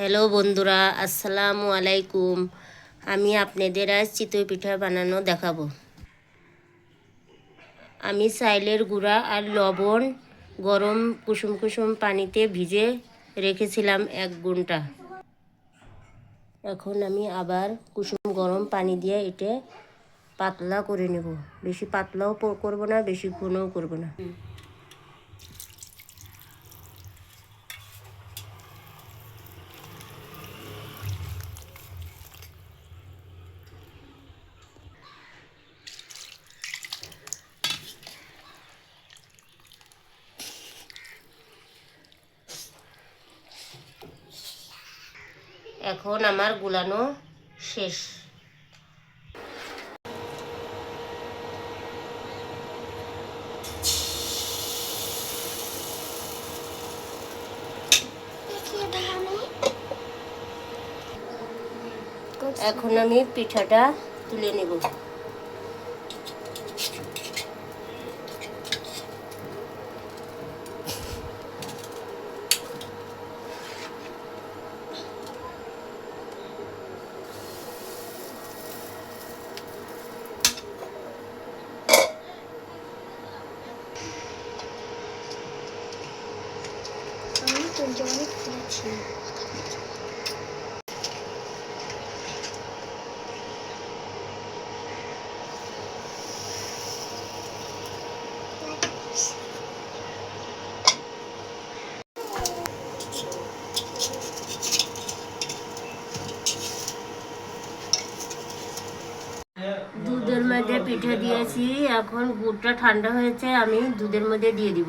Hello বন্ধুরা, আসসালামু আলাইকুম। আমি আপনাদের আজ চিতই পিঠা বানানো দেখাবো। আমি চাইলের গুঁড়া আর লবণ গরম কুসুম কুসুম পানিতে ভিজে রেখেছিলাম 1 ঘন্টা। এখন আমি আবার কুসুম গরম পানি দিয়ে এটা পাতলা করে নেব। বেশি পাতলাও করব না, বেশি ঘনও করব না। এখন আমার গুলানো শেষ। এখন আমি পিঠাটা তুলে নেব। দুধের মধ্যে পিঠে দিয়েছি, এখন গুড়টা ঠান্ডা হয়েছে, আমি দুধের মধ্যে দিয়ে দিব।